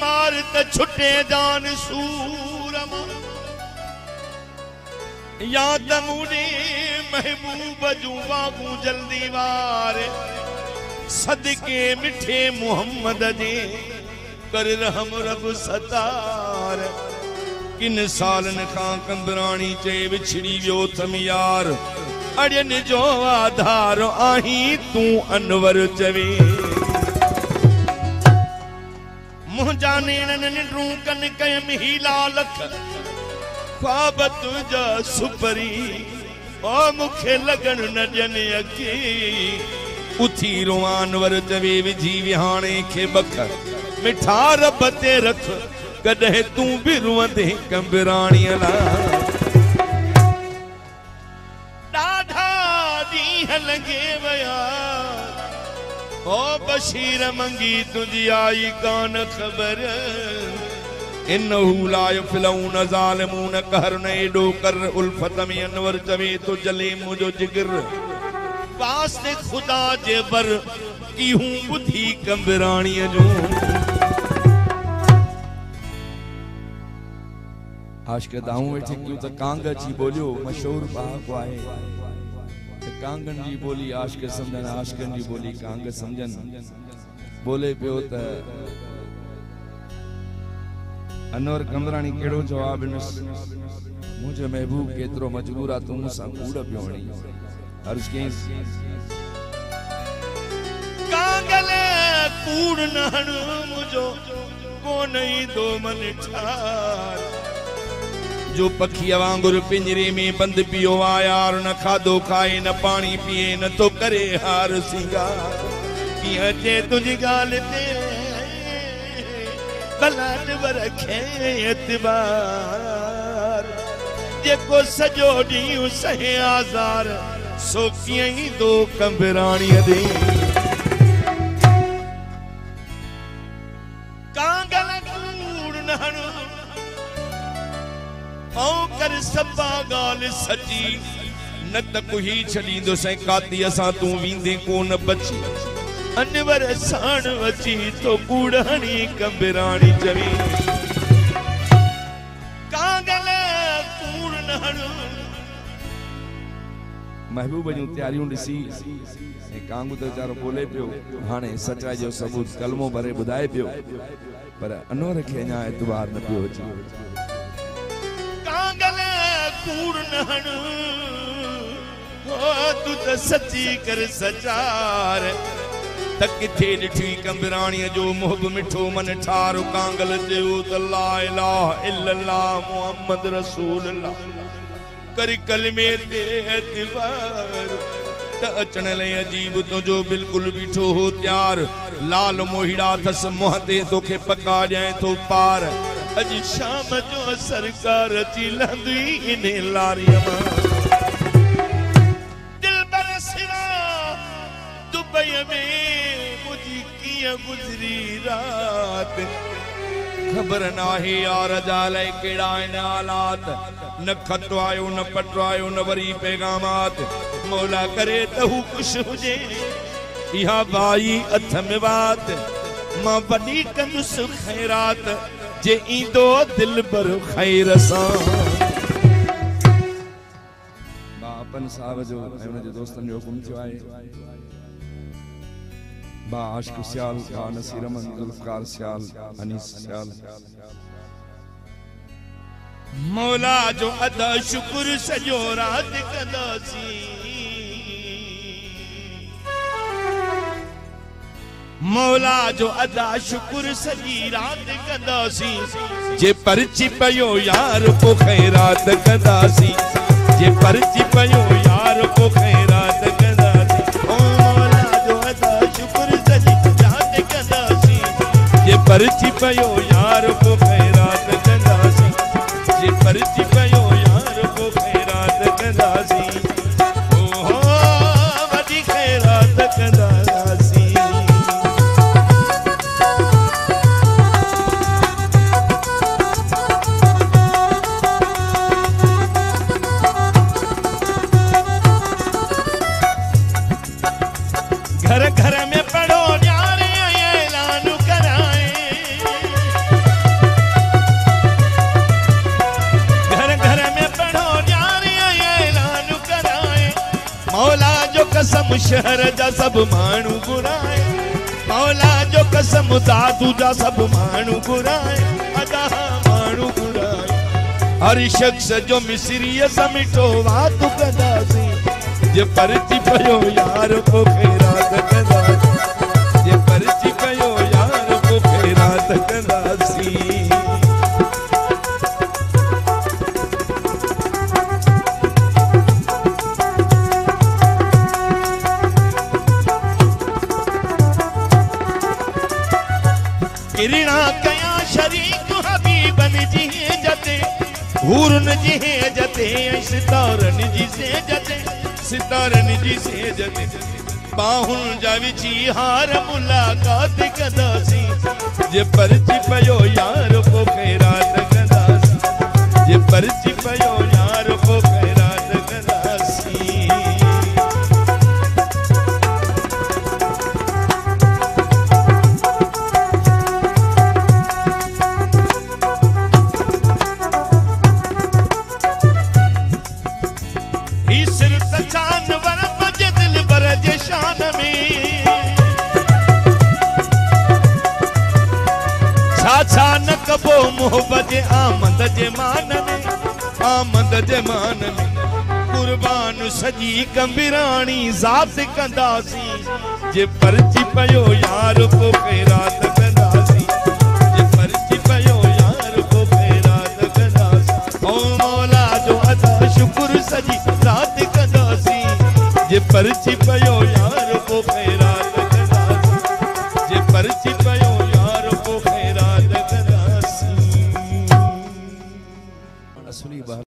मार त छुटे जान सूरमा या तमूने महबूब जू बागू जल्दी वार सदके मिठे मोहम्मद जे कर रहम रब सतार किन सालन खां कंबराणी चे विछड़ी वियो थम यार अड़ियन जो आधार आही तू अनवर चवे मुंहिंजा नेणन निंड्रू कन कयम हीला लख ख्वाब तुंहिंजा सुपरी ओ मूंखे लगन न ॾियनि अखी उथी रोआनवर चवे विझी विहाणे खे बख मिठा रब ते रख कॾहिं तूं बि रुअंदे कंबराणीअ लाइ ॾाढा ॾींहं लॻे विया ओ बशीर मंगी तुंहिंजी आई कान ख़बर इन्नहू ला युफ़्लिहून ज़ालिमून कहर न एॾो कर उल्फत में अनवर चवे तो जले मुंहिंजो जिगर वास्ते खुदा जे बर कीहूं ॿुधी कंबराणीअ जो आशिक़ दाऊं वेठे क्यों त कांग जी बोलियो मशहूर बाग आहे त कांगन जी बोली आशिक़ समझन आशिक़न जी बोली कांग समझन बोले पियो त अनवर कंबराणी केड़ो जवाब ॾिनस मुझे महबूब केतरो मजबूर आ तू मूंसां कूड़ पियो हणी अर्ज कयईं कांगले कूड़ न हण मुझो कोन ईंदो मन ठार जो पखी वांगुर पिंजरे में बंद पियो आ यार न खाधो खाए न पानी पिए न तो करे हार सिंगार किया जे तुझी गाल ते बलान रखे एतबार जेको सजो ॾींहुं सहे आज़ार सो कीअं ईंदो कंबराणीअ ॾे कांगल कूड़ न हण औ कर सभा गाल सची न त कुही छॾींदो सै काती असां तू वींदे कोन बची अनवर साण अची तो कूड़ हणी कंबराणी चवी कांगल कूड़ न हण महबूब जूं तैयारियूं ॾिसी कांगू त वीचारो बोले पियो हाणे सचाई जो सबूत कलमो भरे ॿुधाए पियो पर अनवर खे अञा एतबार न पियो अचे कांगल कूड़ न हण ओ तू त सची कर सचार त किथे ॾिठी कंबराणीअ जो मुहब मिठो मन ठार कांगल चयो त ला इलाहा इल्लल्लाह मुहम्मद रसूलुल्लाह कर कलमे ते एतबार त अचण लाइ अजीब तुंहिंजो बिल्कुल बीठो हो तैयार लाल मोहिड़ा थस मुंह ते तोखे पका ॾियां थो पार अॼु शाम जो सरकार अची लहंदी इन लारीअ मां दिल बर सिवा दुबई में मुझी कीअं गुज़री रात खबर नाहे यार जाले केड़ा इन हालात न खत आयो न पट आयो न वरी पैगामात मौला करे त हू खुश हुजे इहा भाई अथ में बात मां वडी कंदुस खैरात जे ईंदो दिल बर खैर सां बापन साहब जो ऐं उन जे दोस्तन जो हुकुम थियो आहे बा आशिक सियाल का नसीर अमन जुल्फकार सियाल अनीस सियाल मौला जो अदा शुक्र सजो रात कंदासी मौला जो अदा शुक्र सजी रात कंदासी जे परची पयो यार को खैरात कंदासी जे परची पयो यार को खैरात कंदासी ओ मौला जो अदा शुक्र सजी रात कंदासी जे परची पयो यार को खैरात कंदासी जे परची पयो यार को खैरात कंदासी ओ वडी खैरात कंदासी घर घर में पढ़ो न्यारे ऐलान कराए कसम शहर जा सब मानू घुराए, मौला जो कसम दादू जा सब मानू घुराए, अदा मानू घुराए। हर शख्स जो मिसरीअ समिटो वात कंदासीं, जे परची पयो यार पो खैरात कंदासीं, जे परची पयो यार पो खैरात कंदासीं। किरणा कया शरीक हबीबन जी जते, हूरन जी जते, सितारन जी से जते, सितारन जी से जते। बाहुन जा विची हार मुलाकात कंदासीं, जे परची पयो यार पो खैरात कंदासीं, जे परची पयो यार पो खैरात कंदासीं। छा न कबो मोहब्बत जे आमद जे मान में, आमद जे मान में। कुर्बान सजी कंबिरानी ज़ात कंदासीं, जे परची पयो यार पो खैरात कंदासीं, जे परची पयो यार पो खैरात कंदासीं। ओ मौला जो अदा शुक्र सजी ज़ात कंदासीं, जे परची पयो यार पो खैरात कंदासीं, जे परची पयो यार पो खैरात कंदासीं।